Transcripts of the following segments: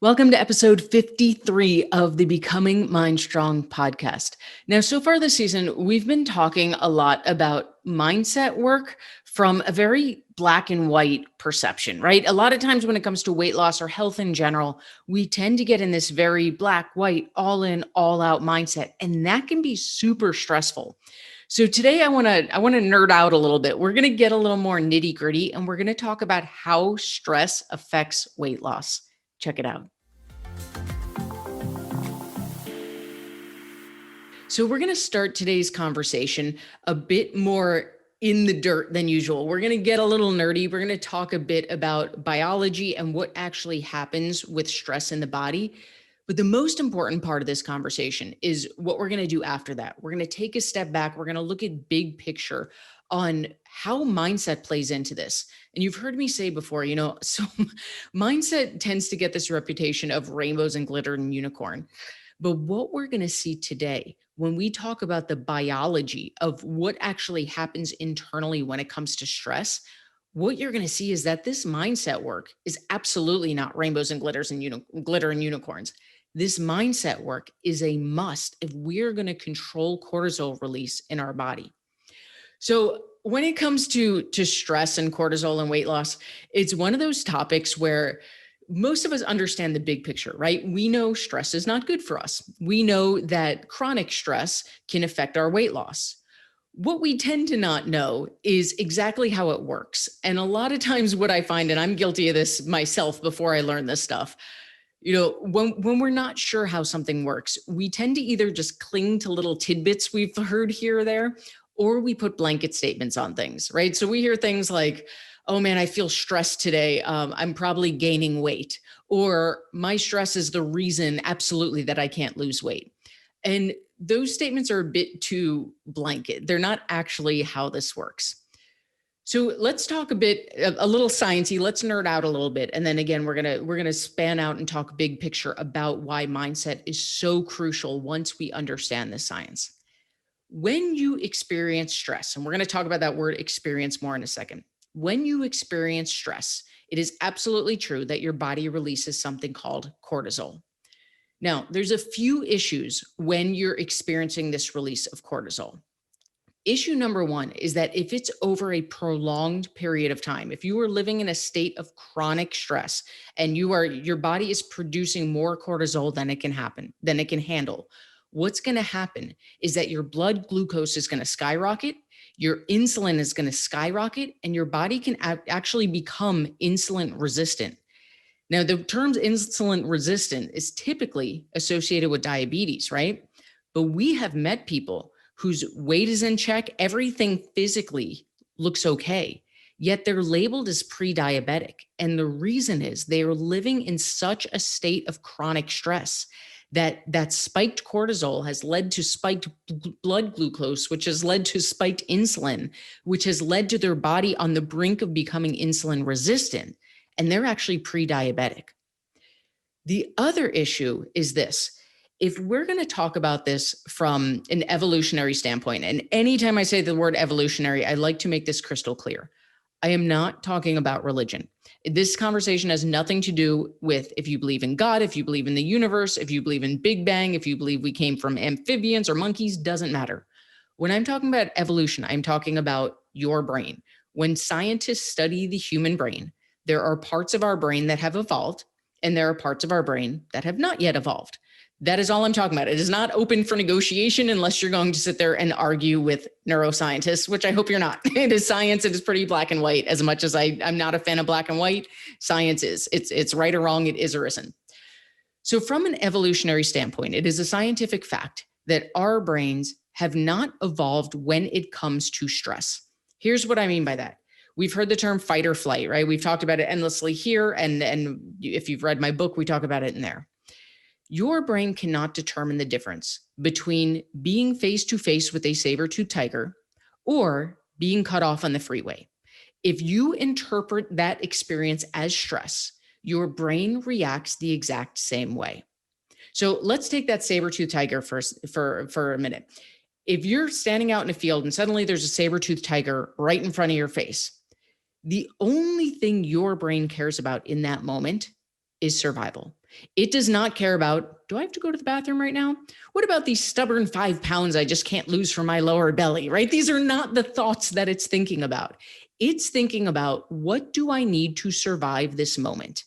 Welcome to episode 53 of the Becoming MindStrong podcast. Now, so far this season, we've been talking a lot about mindset work from a very black and white perception, right? A lot of times when it comes to weight loss or health in general, we tend to get in this very black, white, all in, all out mindset, and that can be super stressful. So today I want to nerd out a little bit. We're going to get a little more nitty gritty and we're going to talk about how stress affects weight loss. Check it out. So we're going to start today's conversation a bit more in the dirt than usual. We're going to get a little nerdy. We're going to talk a bit about biology and what actually happens with stress in the body. But the most important part of this conversation is what we're going to do after that. We're going to take a step back. We're going to look at big picture on how mindset plays into this. And you've heard me say before, so mindset tends to get this reputation of rainbows and glitter and unicorn. But what we're going to see today, when we talk about the biology of what actually happens internally when it comes to stress, what you're going to see is that this mindset work is absolutely not rainbows and glitters and glitter and unicorns. This mindset work is a must if we're going to control cortisol release in our body. So when it comes to stress and cortisol and weight loss, it's one of those topics where most of us understand the big picture, right? We know stress is not good for us. We know that chronic stress can affect our weight loss. What we tend to not know is exactly how it works. And a lot of times what I find, and I'm guilty of this myself before I learned this stuff, when we're not sure how something works, we tend to either just cling to little tidbits we've heard here or there, or we put blanket statements on things, right? So we hear things like, oh man, I feel stressed today. I'm probably gaining weight, or my stress is the reason absolutely that I can't lose weight. And those statements are a bit too blanket. They're not actually how this works. So let's talk a little sciencey. Let's nerd out a little bit, and then again, we're gonna span out and talk big picture about why mindset is so crucial once we understand the science. When you experience stress, and we're going to talk about that word experience more in a second. When you experience stress, it is absolutely true that your body releases something called cortisol. Now, there's a few issues when you're experiencing this release of cortisol. Issue number one is that if it's over a prolonged period of time, if you are living in a state of chronic stress and your body is producing more cortisol than it can handle, what's going to happen is that your blood glucose is going to skyrocket, your insulin is going to skyrocket, and your body can actually become insulin resistant. Now, the term insulin resistant is typically associated with diabetes, right? But we have met people whose weight is in check, everything physically looks okay, yet they're labeled as pre-diabetic. And the reason is they are living in such a state of chronic stress that spiked cortisol has led to spiked blood glucose, which has led to spiked insulin, which has led to their body on the brink of becoming insulin resistant. And they're actually pre-diabetic. The other issue is this. If we're going to talk about this from an evolutionary standpoint, and anytime I say the word evolutionary, I like to make this crystal clear. I am not talking about religion. This conversation has nothing to do with if you believe in God, if you believe in the universe, if you believe in Big Bang, if you believe we came from amphibians or monkeys, doesn't matter. When I'm talking about evolution, I'm talking about your brain. When scientists study the human brain, there are parts of our brain that have evolved, and there are parts of our brain that have not yet evolved. That is all I'm talking about. It is not open for negotiation unless you're going to sit there and argue with neuroscientists, which I hope you're not. It is science. It is pretty black and white. As much as I'm not a fan of black and white, science is. It's right or wrong. It is or isn't. So from an evolutionary standpoint, it is a scientific fact that our brains have not evolved when it comes to stress. Here's what I mean by that. We've heard the term fight or flight, right? We've talked about it endlessly here. And if you've read my book, we talk about it in there. Your brain cannot determine the difference between being face to face with a saber-toothed tiger or being cut off on the freeway. If you interpret that experience as stress, your brain reacts the exact same way. So let's take that saber-toothed tiger for a minute. If you're standing out in a field and suddenly there's a saber-toothed tiger right in front of your face, the only thing your brain cares about in that moment is survival. It does not care about, do I have to go to the bathroom right now? What about these stubborn 5 pounds I just can't lose from my lower belly, right? These are not the thoughts that it's thinking about. It's thinking about, what do I need to survive this moment?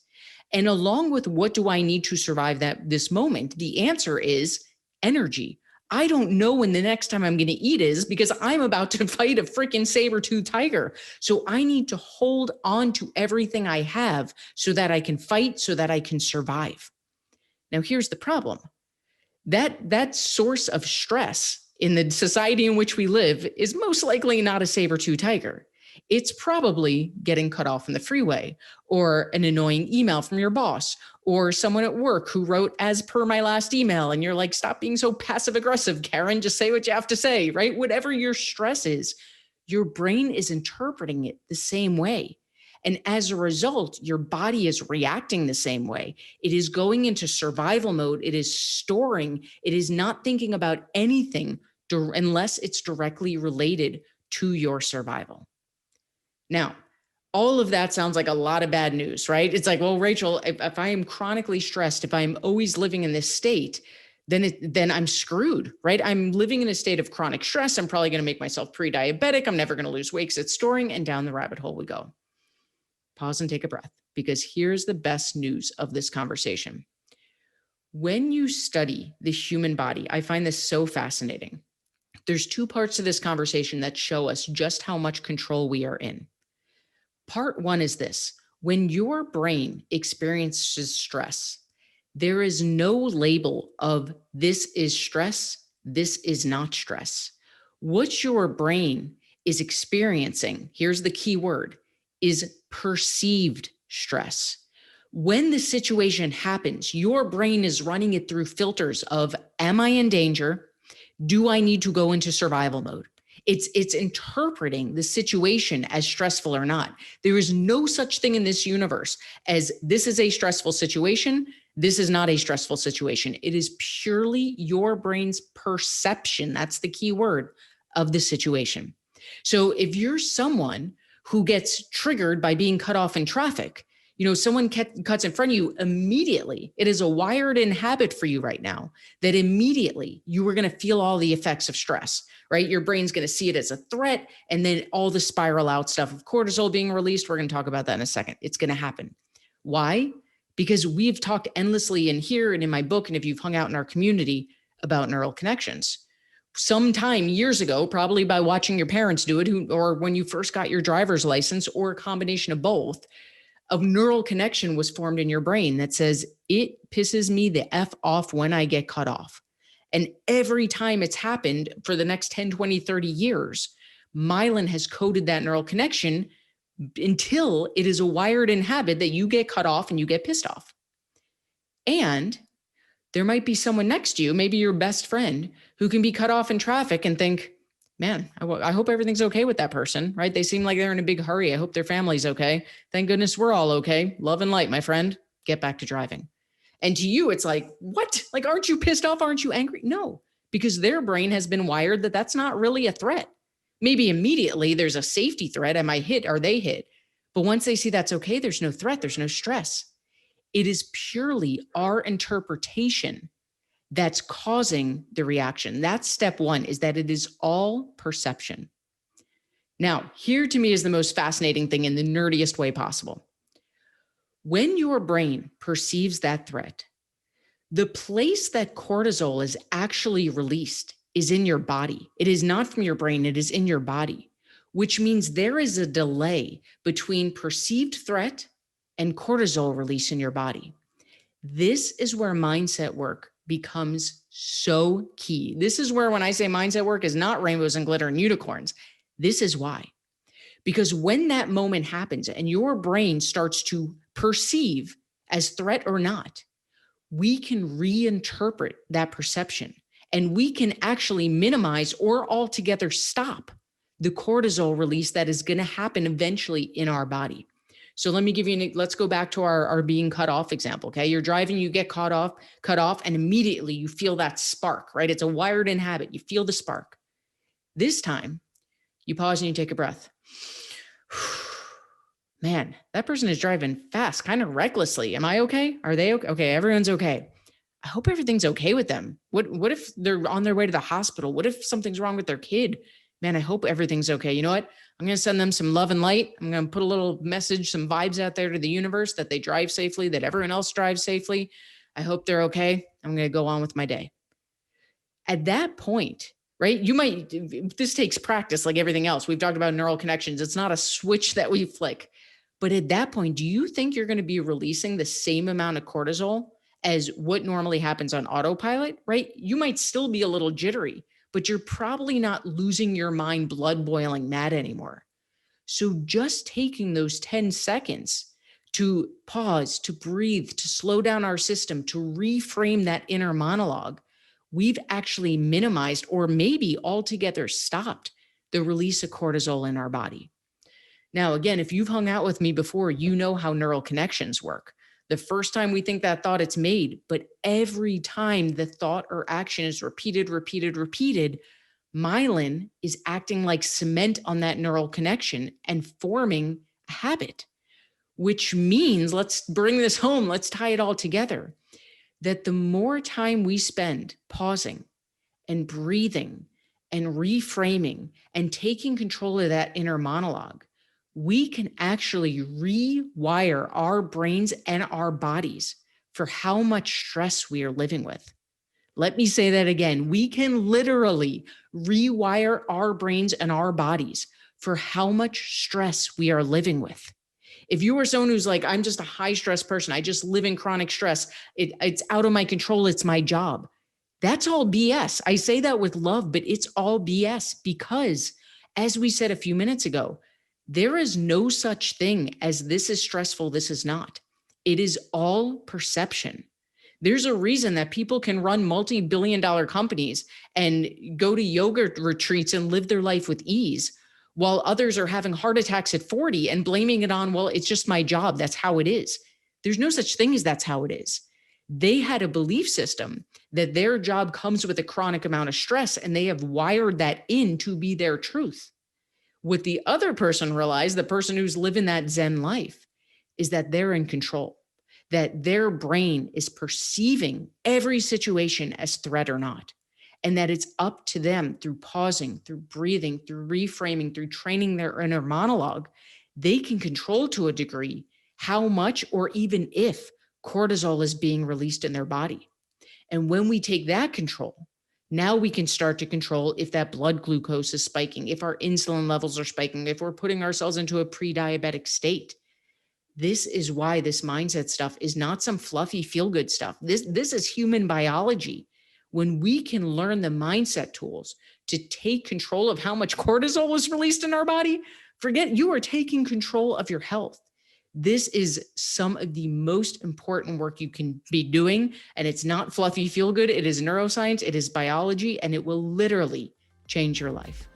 And along with what do I need to survive this moment, the answer is energy. I don't know when the next time I'm going to eat is, because I'm about to fight a freaking saber-toothed tiger. So I need to hold on to everything I have so that I can fight, so that I can survive. Now, here's the problem. That source of stress in the society in which we live is most likely not a saber-toothed tiger. It's probably getting cut off in the freeway, or an annoying email from your boss, or someone at work who wrote, as per my last email, and you're like, stop being so passive aggressive, Karen, just say what you have to say, right? Whatever your stress is, your brain is interpreting it the same way. And as a result, your body is reacting the same way. It is going into survival mode. It is storing. It is not thinking about anything unless it's directly related to your survival. Now, all of that sounds like a lot of bad news, right? It's like, well, Rachel, if I am chronically stressed, if I'm always living in this state, then I'm screwed, right? I'm living in a state of chronic stress. I'm probably going to make myself pre-diabetic. I'm never going to lose weight because it's storing, and down the rabbit hole we go. Pause and take a breath, because here's the best news of this conversation. When you study the human body, I find this so fascinating. There's 2 parts to this conversation that show us just how much control we are in. Part 1 is this: when your brain experiences stress, there is no label of this is stress, this is not stress. What your brain is experiencing, here's the key word, is perceived stress. When the situation happens, your brain is running it through filters of, am I in danger? Do I need to go into survival mode? It's interpreting the situation as stressful or not. There is no such thing in this universe as, this is a stressful situation, this is not a stressful situation. It is purely your brain's perception, that's the key word, of the situation. So if you're someone who gets triggered by being cut off in traffic, someone cuts in front of you, immediately, it is a wired in habit for you right now that immediately you are going to feel all the effects of stress, right? Your brain's going to see it as a threat, and then all the spiral out stuff of cortisol being released. We're going to talk about that in a second. It's going to happen. Why? Because we've talked endlessly in here and in my book, and if you've hung out in our community, about neural connections. Sometime years ago, probably by watching your parents do it, or when you first got your driver's license, or a combination of both, a neural connection was formed in your brain that says, it pisses me the F off when I get cut off. And every time it's happened for the next 10, 20, 30 years, myelin has coded that neural connection until it is a wired in habit that you get cut off and you get pissed off. And there might be someone next to you, maybe your best friend, who can be cut off in traffic and think, man, I hope everything's okay with that person, right? They seem like they're in a big hurry. I hope their family's okay. Thank goodness we're all okay. Love and light, my friend. Get back to driving. And to you, it's like, what? Like, aren't you pissed off? Aren't you angry? No, because their brain has been wired that that's not really a threat. Maybe immediately there's a safety threat. Am I hit? Are they hit? But once they see that's okay, there's no threat. There's no stress. It is purely our interpretation that's causing the reaction. That's step 1, is that it is all perception. Now, here to me is the most fascinating thing in the nerdiest way possible. When your brain perceives that threat, the place that cortisol is actually released is in your body. It is not from your brain, it is in your body, which means there is a delay between perceived threat and cortisol release in your body. This is where mindset work becomes so key. This is where, when I say mindset work is not rainbows and glitter and unicorns, this is why. Because when that moment happens and your brain starts to perceive as threat or not, we can reinterpret that perception, and we can actually minimize or altogether stop the cortisol release that is going to happen eventually in our body. So let me give you, let's go back to our being cut off example. Okay. You're driving, you get cut off, and immediately you feel that spark, right? It's a wired in habit. You feel the spark. This time you pause and you take a breath. man, that person is driving fast, kind of recklessly. Am I okay? Are they okay? Okay, everyone's okay. I hope everything's okay with them. What if they're on their way to the hospital? What if something's wrong with their kid? Man, I hope everything's okay. You know what? I'm going to send them some love and light. I'm going to put a little message, some vibes out there to the universe that they drive safely, that everyone else drives safely. I hope they're okay. I'm going to go on with my day. At that point, right? This takes practice like everything else. We've talked about neural connections. It's not a switch that we flick. But at that point, do you think you're going to be releasing the same amount of cortisol as what normally happens on autopilot, right? You might still be a little jittery, but you're probably not losing your mind blood boiling mad anymore. So just taking those 10 seconds to pause, to breathe, to slow down our system, to reframe that inner monologue, we've actually minimized or maybe altogether stopped the release of cortisol in our body. Now, again, if you've hung out with me before, you know how neural connections work. The first time we think that thought, it's made, but every time the thought or action is repeated, myelin is acting like cement on that neural connection and forming a habit, which means, let's bring this home, let's tie it all together, that the more time we spend pausing and breathing and reframing and taking control of that inner monologue, we can actually rewire our brains and our bodies for how much stress we are living with. Let me say that again. We can literally rewire our brains and our bodies for how much stress we are living with. If you are someone who's like, I'm just a high stress person, I just live in chronic stress, it's out of my control, it's my job. That's all BS. I say that with love, but it's all BS because, as we said a few minutes ago, there is no such thing as this is stressful, this is not. It is all perception. There's a reason that people can run multi-billion-dollar companies and go to yoga retreats and live their life with ease, while others are having heart attacks at 40 and blaming it on, well, it's just my job, that's how it is. There's no such thing as that's how it is. They had a belief system that their job comes with a chronic amount of stress, and they have wired that in to be their truth. What the other person realized, the person who's living that Zen life, is that they're in control, that their brain is perceiving every situation as threat or not, and that it's up to them through pausing, through breathing, through reframing, through training their inner monologue, they can control to a degree how much or even if cortisol is being released in their body. And when we take that control, now we can start to control if that blood glucose is spiking, if our insulin levels are spiking, if we're putting ourselves into a pre-diabetic state. This is why this mindset stuff is not some fluffy feel-good stuff. This is human biology. When we can learn the mindset tools to take control of how much cortisol is released in our body, forget you are taking control of your health. This is some of the most important work you can be doing. And it's not fluffy feel good. It is neuroscience. It is biology, and it will literally change your life.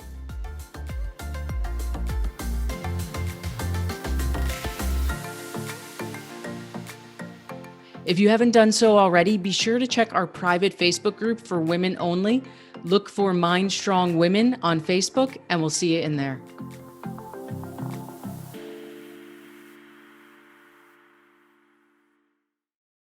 If you haven't done so already, be sure to check our private Facebook group for women only. Look for MindStrong Women on Facebook, and we'll see you in there.